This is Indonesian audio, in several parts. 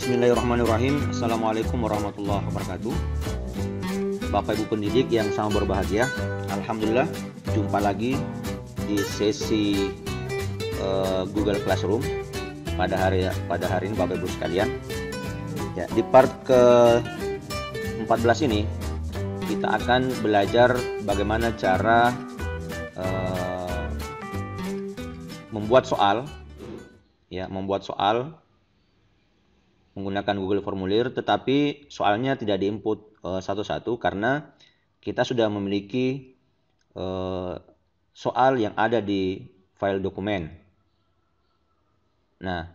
Bismillahirrahmanirrahim. Assalamualaikum warahmatullahi wabarakatuh. Bapak Ibu pendidik yang sangat berbahagia, alhamdulillah jumpa lagi di sesi Google Classroom pada hari ini Bapak Ibu sekalian. Ya, di part ke-14 ini kita akan belajar bagaimana cara membuat soal menggunakan Google Formulir, tetapi soalnya tidak diinput satu-satu karena kita sudah memiliki soal yang ada di file dokumen. Nah,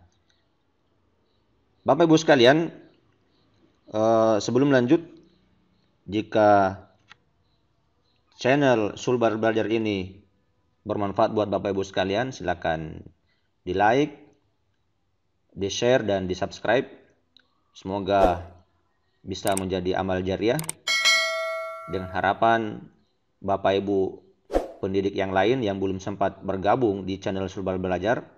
Bapak Ibu sekalian, sebelum lanjut, jika channel Sulbar Belajar ini bermanfaat buat Bapak Ibu sekalian, silakan di like, di share, dan di subscribe. Semoga bisa menjadi amal jariah, dengan harapan Bapak Ibu pendidik yang lain yang belum sempat bergabung di channel Sulbar Belajar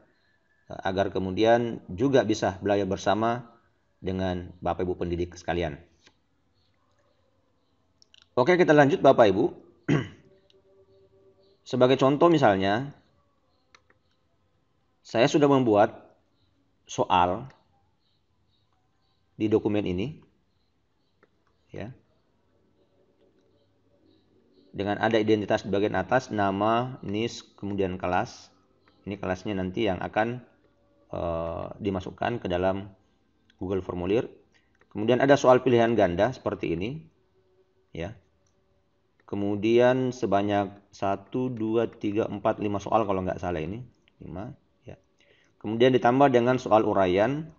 agar kemudian juga bisa belajar bersama dengan Bapak Ibu pendidik sekalian. Oke, kita lanjut Bapak Ibu. Sebagai contoh misalnya, saya sudah membuat soal di dokumen ini, ya, dengan ada identitas di bagian atas, nama, NIS, kemudian kelas. Ini kelasnya nanti yang akan dimasukkan ke dalam Google Formulir. Kemudian ada soal pilihan ganda seperti ini, ya. Kemudian sebanyak 1, 2, 3, 4, 5 soal kalau nggak salah ini, 5, ya. Kemudian ditambah dengan soal uraian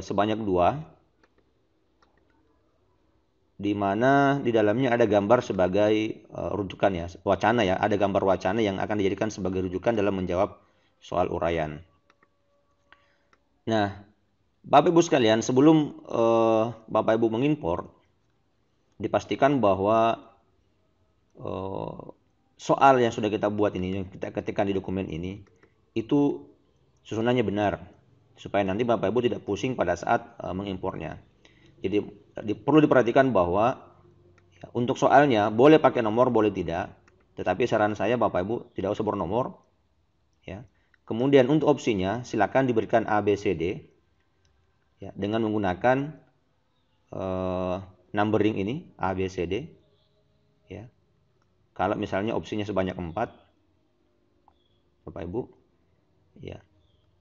sebanyak 2, di mana di dalamnya ada gambar sebagai rujukan, ya, wacana, ya, ada gambar wacana yang akan dijadikan sebagai rujukan dalam menjawab soal uraian. Nah, Bapak Ibu sekalian, sebelum Bapak Ibu mengimport, dipastikan bahwa soal yang sudah kita buat ini, yang kita ketikkan di dokumen ini, itu susunannya benar, supaya nanti Bapak Ibu tidak pusing pada saat mengimportnya. Jadi perlu diperhatikan bahwa ya, untuk soalnya boleh pakai nomor, boleh tidak, tetapi saran saya Bapak Ibu tidak usah bernomor, ya. Kemudian untuk opsinya silakan diberikan A, B, C, D, ya, dengan menggunakan numbering ini A, B, C, D, ya. Kalau misalnya opsinya sebanyak 4, Bapak Ibu, ya,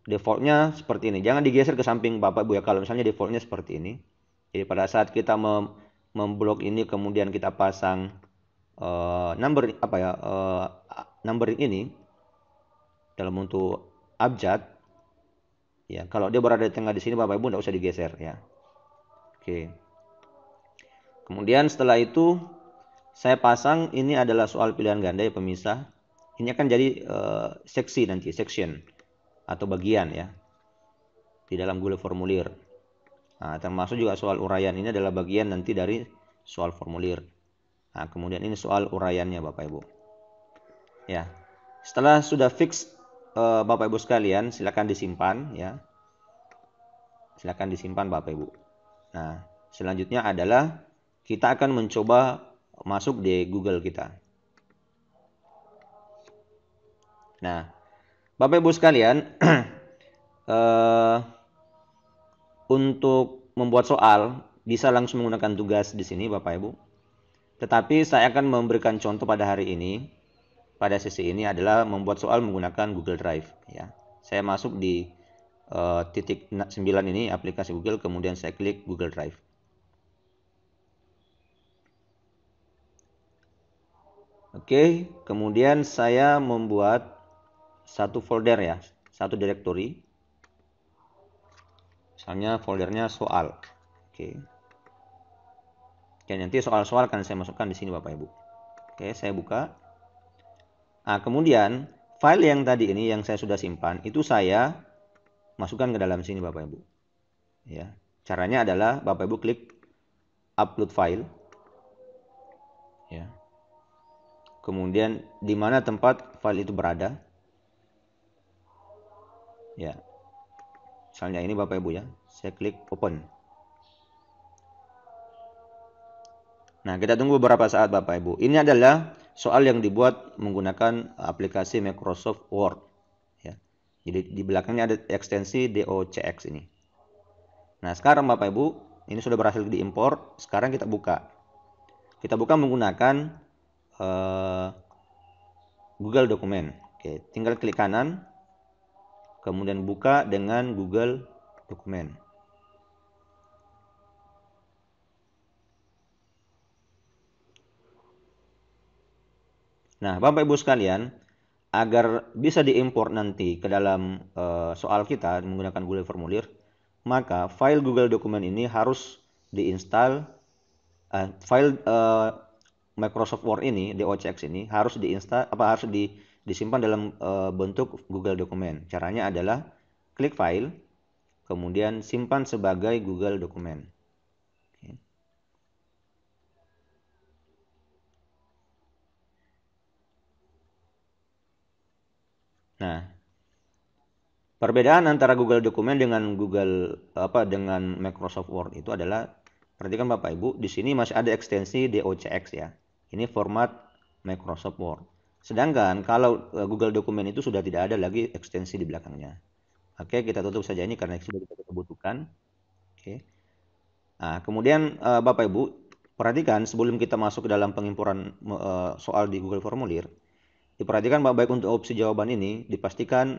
defaultnya seperti ini. Jangan digeser ke samping Bapak Ibu, ya, kalau misalnya defaultnya seperti ini. Jadi pada saat kita memblok ini, kemudian kita pasang numbering ini dalam bentuk abjad, ya, kalau dia berada di tengah di sini Bapak Ibu tidak usah digeser, ya. Oke. Kemudian setelah itu saya pasang ini adalah soal pilihan ganda, ya, pemisah. Ini akan jadi seksi nanti, section atau bagian, ya, di dalam Google Formulir. Nah, termasuk juga soal uraian ini adalah bagian nanti dari soal formulir. Nah, kemudian ini soal uraiannya Bapak Ibu. Ya, setelah sudah fix Bapak Ibu sekalian, silakan disimpan, ya. Silakan disimpan Bapak Ibu. Nah, selanjutnya adalah kita akan mencoba masuk di Google kita. Nah, Bapak Ibu sekalian, untuk membuat soal bisa langsung menggunakan tugas di sini Bapak Ibu. Tetapi saya akan memberikan contoh pada hari ini, pada sesi ini adalah membuat soal menggunakan Google Drive, ya. Saya masuk di titik 9 ini, aplikasi Google, kemudian saya klik Google Drive. Oke, kemudian saya membuat satu folder, ya, satu directory. Misalnya foldernya soal. Oke. Oke, nanti soal-soal akan saya masukkan di sini Bapak Ibu. Oke, saya buka. Nah, kemudian file yang tadi ini yang saya sudah simpan itu saya masukkan ke dalam sini Bapak Ibu. Ya. Caranya adalah Bapak Ibu klik upload file. Ya. Kemudian di mana tempat file itu berada. Ya. Misalnya ini Bapak Ibu, ya. Saya klik open. Nah, kita tunggu beberapa saat Bapak Ibu. Ini adalah soal yang dibuat menggunakan aplikasi Microsoft Word. Ya. Jadi di belakangnya ada ekstensi docx ini. Nah, sekarang Bapak Ibu, ini sudah berhasil diimpor. Sekarang kita buka. Kita buka menggunakan Google Dokumen. Oke, tinggal klik kanan, kemudian buka dengan Google Dokumen. Nah, Bapak Ibu sekalian, agar bisa diimpor nanti ke dalam soal kita menggunakan Google Formulir, maka file Google Dokumen ini harus diinstal, file Microsoft Word ini, docx ini harus disimpan dalam bentuk Google Dokumen. Caranya adalah klik file, kemudian simpan sebagai Google Dokumen. Nah, perbedaan antara Google Dokumen dengan dengan Microsoft Word itu adalah, perhatikan Bapak Ibu, di sini masih ada ekstensi docx ya. Ini format Microsoft Word. Sedangkan kalau Google Dokumen itu sudah tidak ada lagi ekstensi di belakangnya. Oke, kita tutup saja ini karena sudah kita butuhkan. Oke. Nah, kemudian Bapak Ibu, perhatikan sebelum kita masuk ke dalam pengimporan soal di Google Formulir, diperhatikan Bapak Ibu untuk opsi jawaban ini dipastikan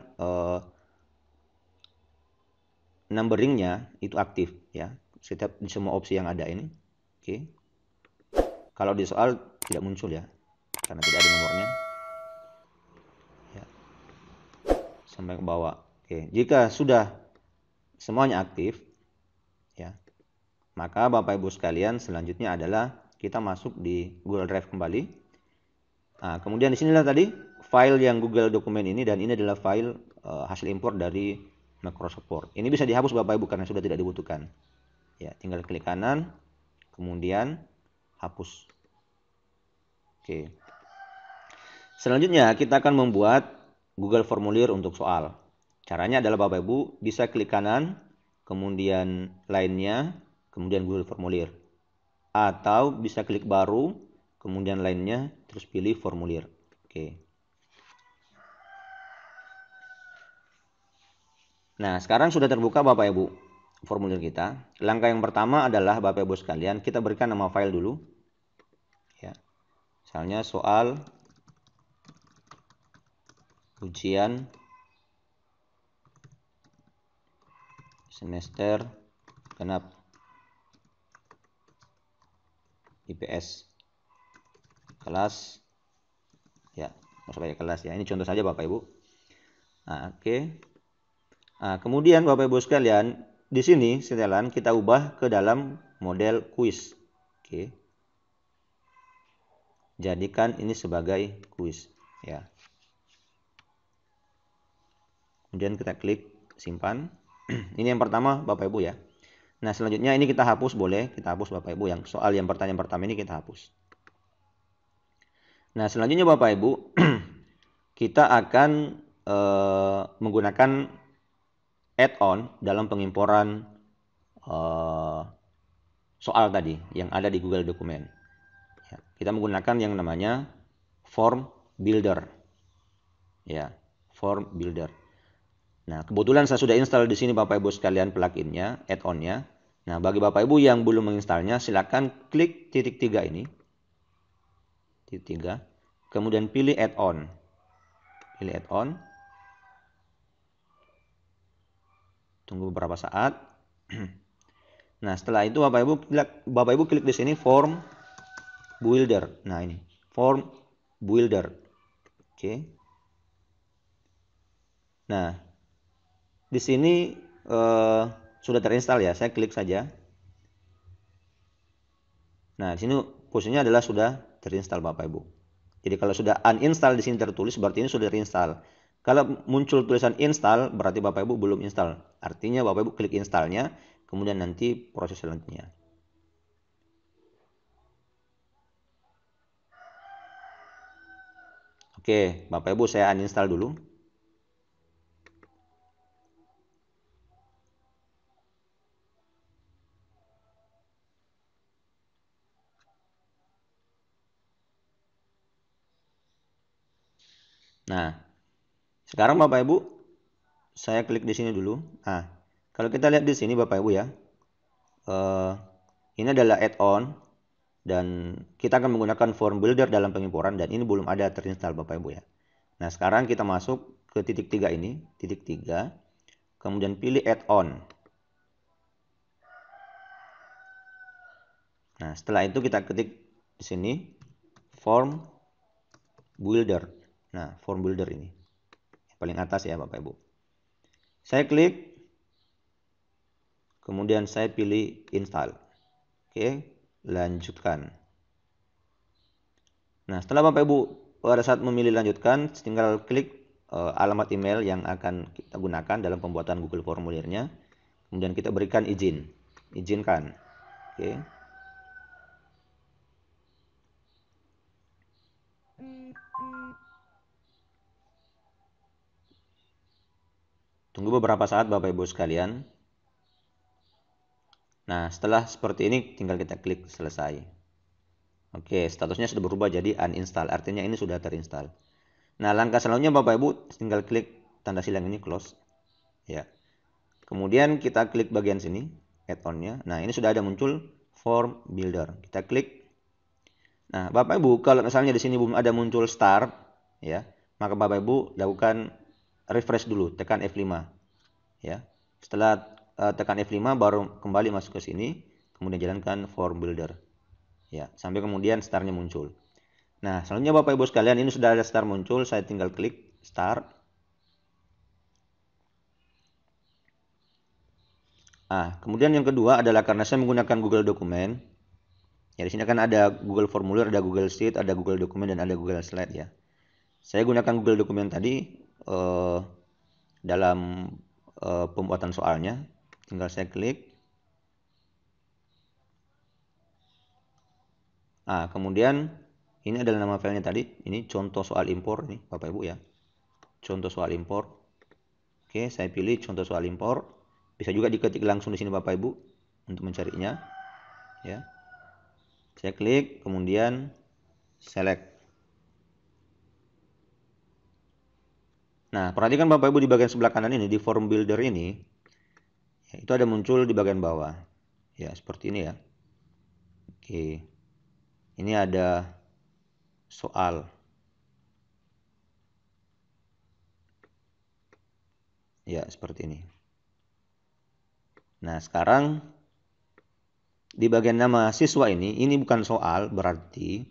numberingnya itu aktif ya, setiap di semua opsi yang ada ini. Oke. Kalau di soal tidak muncul ya, karena tidak ada nomornya. Ya. Sampai ke bawah. Oke, jika sudah semuanya aktif ya, maka Bapak Ibu sekalian selanjutnya adalah kita masuk di Google Drive kembali. Nah, kemudian di sinilah tadi file yang Google Dokumen ini, dan ini adalah file hasil impor dari Microsoft Word. Ini bisa dihapus Bapak Ibu karena sudah tidak dibutuhkan. Ya, tinggal klik kanan, kemudian hapus. Oke. Selanjutnya kita akan membuat Google Formulir untuk soal. Caranya adalah Bapak Ibu bisa klik kanan, kemudian lainnya, kemudian Google Formulir. Atau bisa klik baru, kemudian lainnya, terus pilih formulir. Oke. Nah, sekarang sudah terbuka Bapak Ibu formulir kita. Langkah yang pertama adalah Bapak Ibu sekalian, kita berikan nama file dulu. Ya. Misalnya soal ujian semester genap IPS kelas, ya, sebagai kelas ya. Ini contoh saja Bapak Ibu. Nah, oke. Nah, kemudian Bapak Ibu sekalian, di sini setelan kita ubah ke dalam model kuis. Oke. Jadikan ini sebagai kuis ya. Kemudian kita klik simpan. Ini yang pertama Bapak Ibu ya. Nah, selanjutnya ini kita hapus, boleh kita hapus Bapak Ibu, yang soal yang pertanyaan pertama ini kita hapus. Nah, selanjutnya Bapak Ibu kita akan menggunakan add-on dalam pengimporan soal tadi yang ada di Google Dokumen. Ya, kita menggunakan yang namanya Form Builder. Ya, Form Builder. Nah, kebetulan saya sudah install di sini Bapak Ibu sekalian pluginnya, add-onnya. Nah, bagi Bapak Ibu yang belum menginstalnya, silakan klik titik 3 ini. Titik 3. Kemudian pilih add-on. Pilih add-on. Tunggu beberapa saat. Nah, setelah itu Bapak Ibu klik di sini Form Builder. Nah, ini Form Builder. Oke. Nah, di sini sudah terinstall ya. Saya klik saja. Nah, di sini posisinya adalah sudah terinstall Bapak Ibu. Jadi kalau sudah uninstall di sini tertulis berarti ini sudah terinstall. Kalau muncul tulisan install berarti Bapak Ibu belum install. Artinya Bapak Ibu klik installnya, kemudian nanti proses selanjutnya. Oke, Bapak Ibu saya uninstall dulu. Nah, sekarang Bapak Ibu, saya klik di sini dulu. Nah, kalau kita lihat di sini Bapak Ibu ya, ini adalah add-on dan kita akan menggunakan form builder dalam pengimporan dan ini belum ada terinstall Bapak Ibu ya. Nah, sekarang kita masuk ke titik 3 ini, titik 3, kemudian pilih add-on. Nah, setelah itu kita ketik di sini form builder. Nah, form builder ini paling atas ya Bapak Ibu. Saya klik, kemudian saya pilih install. Oke, lanjutkan. Nah, setelah Bapak Ibu pada saat memilih lanjutkan, tinggal klik alamat email yang akan kita gunakan dalam pembuatan Google formulirnya. Kemudian kita berikan izin. Izinkan. Oke. Tunggu beberapa saat Bapak Ibu sekalian. Nah, setelah seperti ini tinggal kita klik selesai. Oke, statusnya sudah berubah jadi uninstall. Artinya ini sudah terinstall. Nah, langkah selanjutnya Bapak Ibu tinggal klik tanda silang ini close. Ya. Kemudian kita klik bagian sini add-on-nya. Nah, ini sudah ada muncul form builder. Kita klik. Nah, Bapak Ibu kalau misalnya di sini belum ada muncul start ya, maka Bapak Ibu lakukan refresh dulu, tekan F5 ya. Setelah tekan F5 baru kembali masuk ke sini, kemudian jalankan form builder. Ya, sampai kemudian startnya muncul. Nah, selanjutnya Bapak Ibu sekalian ini sudah ada start muncul, saya tinggal klik start. Kemudian yang kedua adalah karena saya menggunakan Google Dokumen. Ya, di sini kan ada Google Formulir, ada Google Sheet, ada Google Dokumen dan ada Google Slide ya. Saya gunakan Google Dokumen tadi dalam pembuatan soalnya. Tinggal saya klik. Kemudian ini adalah nama filenya tadi. Ini contoh soal impor nih Bapak Ibu ya. Contoh soal impor. Oke, saya pilih contoh soal impor. Bisa juga diketik langsung di sini Bapak Ibu untuk mencarinya. Ya. Saya klik, kemudian select. Nah, perhatikan Bapak Ibu di bagian sebelah kanan ini, di form builder ini, ya, itu ada muncul di bagian bawah. Ya, seperti ini ya. Oke. Ini ada soal. Ya, seperti ini. Nah, sekarang di bagian nama siswa ini bukan soal, berarti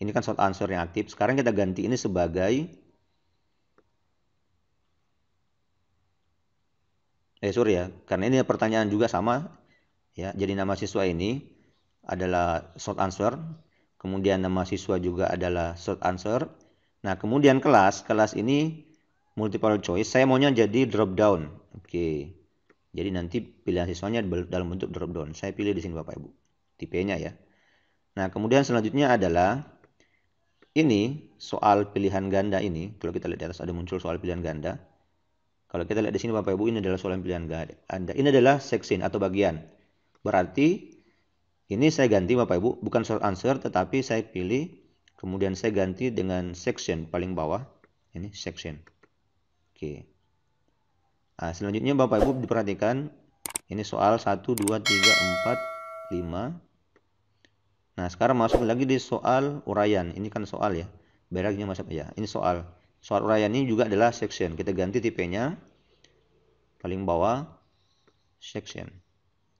ini kan short answer yang aktif. Sekarang kita ganti ini sebagai sorry ya, karena ini pertanyaan juga sama ya. Jadi nama siswa ini adalah short answer, kemudian nama siswa juga adalah short answer. Nah, kemudian kelas ini multiple choice. Saya maunya jadi drop down. Oke. Jadi nanti pilihan siswanya dalam bentuk drop down. Saya pilih di sini Bapak Ibu. Tipenya ya. Nah, kemudian selanjutnya adalah ini soal pilihan ganda ini. Kalau kita lihat di atas ada muncul soal pilihan ganda. Kalau kita lihat di sini Bapak Ibu, ini adalah soal pilihan ganda. Ini adalah section atau bagian. Berarti ini saya ganti Bapak Ibu, bukan short answer tetapi saya pilih kemudian saya ganti dengan section paling bawah. Ini section. Oke. Nah, selanjutnya Bapak Ibu diperhatikan ini soal 1 2 3 4 5. Nah, sekarang masuk lagi di soal uraian. Ini kan soal ya. Beraknya masuk ya. Ini soal. Soal uraian ini juga adalah section. Kita ganti tipenya paling bawah section.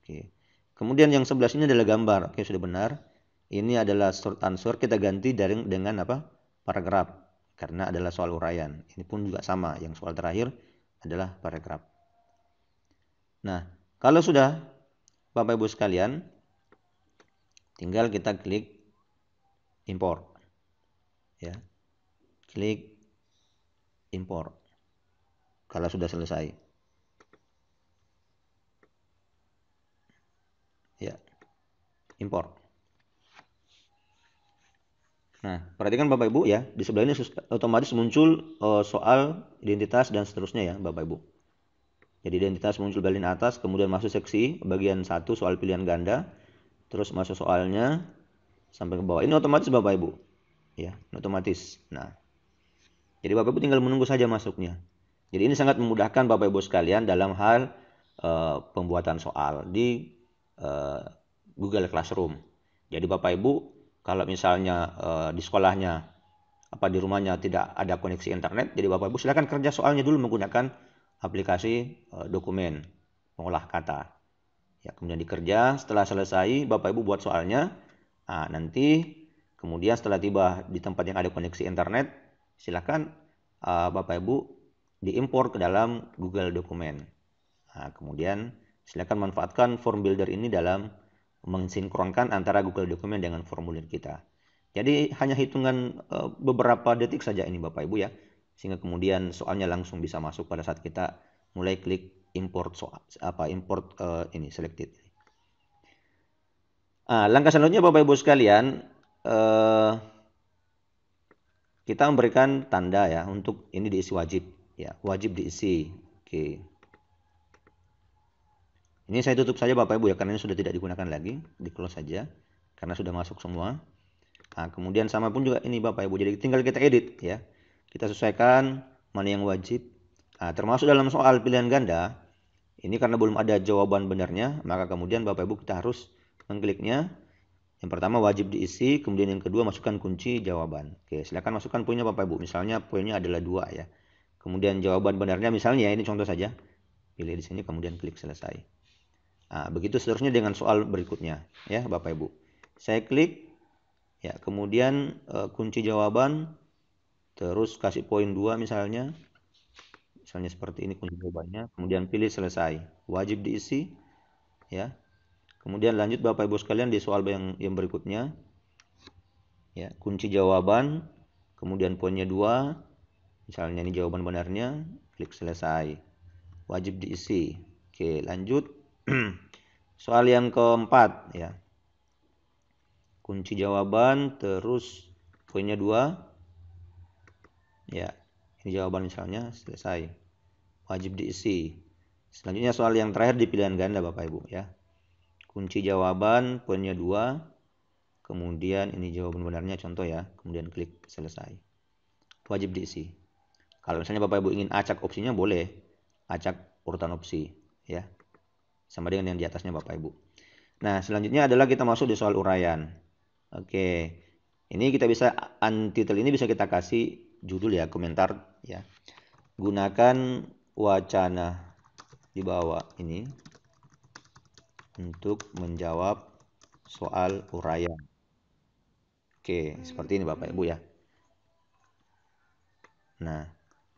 Oke. Kemudian yang sebelah sini adalah gambar. Oke, sudah benar. Ini adalah short answer. Kita ganti dengan apa? Paragraf. Karena adalah soal uraian. Ini pun juga sama. Yang soal terakhir adalah paragraf. Nah, kalau sudah Bapak Ibu sekalian, tinggal kita klik import. Ya. Klik import. Kalau sudah selesai. Ya. Import. Nah, perhatikan Bapak Ibu ya, di sebelah ini otomatis muncul soal identitas dan seterusnya ya, Bapak Ibu. Jadi identitas muncul bagian atas, kemudian masuk seksi bagian 1 soal pilihan ganda, terus masuk soalnya sampai ke bawah. Ini otomatis Bapak Ibu. Ya, otomatis. Nah, Jadi Bapak Ibu tinggal menunggu saja masuknya. Jadi ini sangat memudahkan Bapak Ibu sekalian dalam hal pembuatan soal di Google Classroom. Jadi Bapak Ibu kalau misalnya di sekolahnya di rumahnya tidak ada koneksi internet, jadi Bapak Ibu silakan kerja soalnya dulu menggunakan aplikasi dokumen pengolah kata. Ya, kemudian dikerja, setelah selesai Bapak Ibu buat soalnya. Nah, nanti kemudian setelah tiba di tempat yang ada koneksi internet, silakan Bapak Ibu diimpor ke dalam Google Dokumen. Nah, kemudian silakan manfaatkan form builder ini dalam mensinkronkan antara Google Dokumen dengan formulir kita. Jadi hanya hitungan beberapa detik saja ini Bapak Ibu ya, sehingga kemudian soalnya langsung bisa masuk pada saat kita mulai klik import soal ini selected. Langkah selanjutnya Bapak Ibu sekalian, kita memberikan tanda ya untuk ini diisi wajib ya, wajib diisi. Oke. Ini saya tutup saja Bapak Ibu ya, karena ini sudah tidak digunakan lagi, di close saja karena sudah masuk semua. Nah, kemudian sama pun juga ini Bapak Ibu, jadi tinggal kita edit ya. Kita sesuaikan mana yang wajib. Nah, termasuk dalam soal pilihan ganda, ini karena belum ada jawaban benarnya, maka kemudian Bapak Ibu kita harus mengkliknya. Yang pertama wajib diisi, kemudian yang kedua masukkan kunci jawaban. Oke, silakan masukkan poinnya Bapak Ibu. Misalnya poinnya adalah 2 ya. Kemudian jawaban benarnya misalnya ini contoh saja. Pilih di sini kemudian klik selesai. Nah, begitu seterusnya dengan soal berikutnya ya Bapak Ibu. Saya klik ya, kemudian kunci jawaban, terus kasih poin 2 misalnya. Misalnya seperti ini kunci jawabannya, kemudian pilih selesai. Wajib diisi ya. Kemudian lanjut Bapak Ibu sekalian di soal yang berikutnya. Ya, kunci jawaban, kemudian poinnya 2. Misalnya ini jawaban benarnya, klik selesai. Wajib diisi. Oke, lanjut. Soal yang keempat ya. Kunci jawaban terus poinnya 2. Ya, ini jawaban misalnya selesai. Wajib diisi. Selanjutnya soal yang terakhir di pilihan ganda Bapak Ibu ya. Kunci jawaban poinnya 2. Kemudian ini jawaban benarnya contoh ya. Kemudian klik selesai. Wajib diisi. Kalau misalnya Bapak Ibu ingin acak opsinya boleh. Acak urutan opsi ya. Sama dengan yang di atasnya Bapak Ibu. Nah, selanjutnya adalah kita masuk di soal uraian. Oke. Ini kita bisa untitled ini bisa kita kasih judul ya, komentar ya. Gunakan wacana di bawah ini untuk menjawab soal uraian. Oke, seperti ini Bapak Ibu ya. Nah,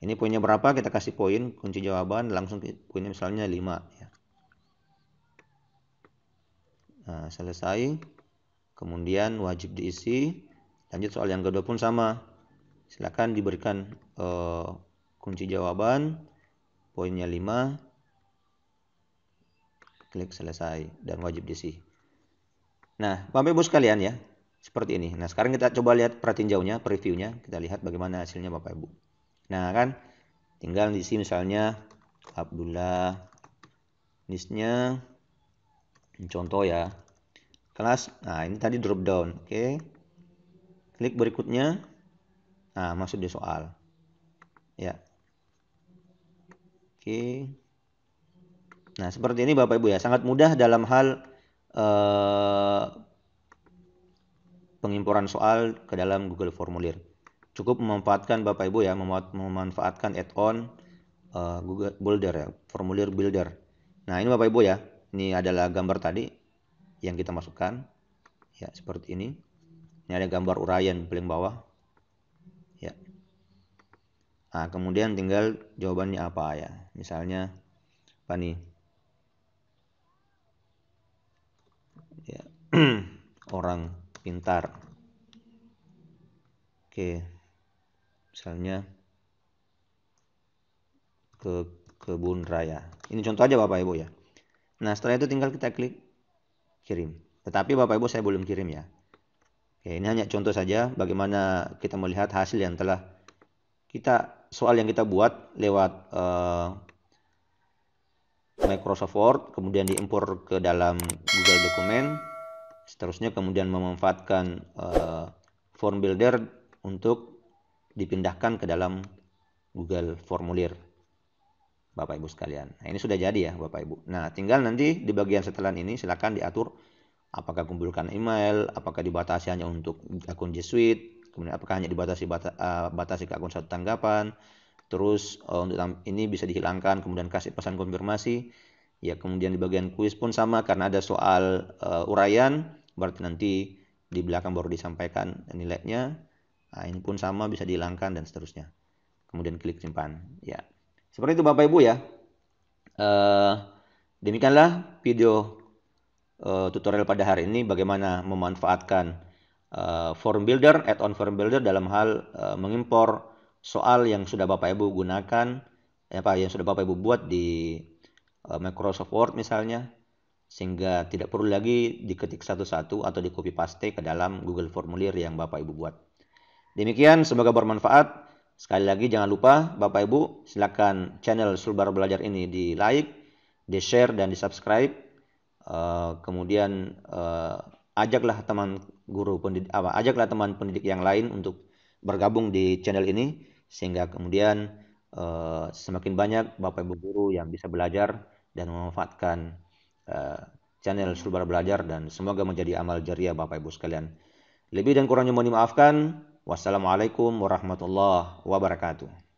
ini poinnya berapa? Kita kasih poin kunci jawaban, langsung poinnya misalnya 5 ya. Nah, selesai. Kemudian wajib diisi. Lanjut soal yang kedua pun sama. Silakan diberikan kunci jawaban, poinnya 5. Klik selesai dan wajib diisi. Nah, Bapak Ibu sekalian ya, seperti ini. Nah, sekarang kita coba lihat perhatiin jauhnya, previewnya. Kita lihat bagaimana hasilnya Bapak Ibu. Nah, kan tinggal diisi misalnya Abdullah. Listnya contoh ya. Kelas. Nah, ini tadi drop down. Oke. Klik berikutnya. Nah, masuk di soal. Ya. Oke. Nah, seperti ini Bapak Ibu ya. Sangat mudah dalam hal pengimporan soal ke dalam Google Formulir. Cukup memanfaatkan Bapak Ibu ya, memanfaatkan add-on Google Builder ya, Formulir Builder. Nah, ini Bapak Ibu ya. Ini adalah gambar tadi yang kita masukkan. Ya, seperti ini. Ini ada gambar uraian paling bawah. Ya. Nah, kemudian tinggal jawabannya apa ya. Misalnya apa nih? Ya. Orang pintar. Oke. Misalnya ke kebun raya. Ini contoh aja Bapak Ibu ya. Nah, setelah itu tinggal kita klik kirim. Tetapi Bapak Ibu saya belum kirim ya. Oke, ini hanya contoh saja bagaimana kita melihat hasil yang telah soal yang kita buat lewat Microsoft Word, kemudian diimpor ke dalam Google Dokumen. Seterusnya kemudian memanfaatkan form builder untuk dipindahkan ke dalam Google Formulir, Bapak Ibu sekalian. Nah, ini sudah jadi ya Bapak Ibu. Nah, tinggal nanti di bagian setelan ini silakan diatur apakah kumpulkan email, apakah dibatasi hanya untuk akun G Suite, kemudian apakah hanya batasi ke akun satu tanggapan. Terus untuk ini bisa dihilangkan, kemudian kasih pesan konfirmasi. Ya, kemudian di bagian kuis pun sama karena ada soal uraian, berarti nanti di belakang baru disampaikan nilainya. Nah, ini pun sama bisa dihilangkan dan seterusnya. Kemudian klik simpan. Ya. Seperti itu Bapak Ibu ya. Demikianlah video tutorial pada hari ini bagaimana memanfaatkan form builder, add-on form builder dalam hal mengimpor soal yang sudah Bapak Ibu gunakan, yang sudah Bapak Ibu buat di Microsoft Word misalnya, sehingga tidak perlu lagi diketik satu-satu atau di copy paste ke dalam Google Formulir yang Bapak Ibu buat. Demikian, semoga bermanfaat. Sekali lagi jangan lupa Bapak Ibu silakan channel Sulbar Belajar ini di like, di share dan di subscribe. Kemudian ajaklah teman pendidik yang lain untuk bergabung di channel ini sehingga kemudian semakin banyak Bapak Ibu guru yang bisa belajar dan memanfaatkan channel Sulbar Belajar, dan semoga menjadi amal jariah Bapak Ibu sekalian. Lebih dan kurangnya mohon dimaafkan. Wassalamualaikum warahmatullahi wabarakatuh.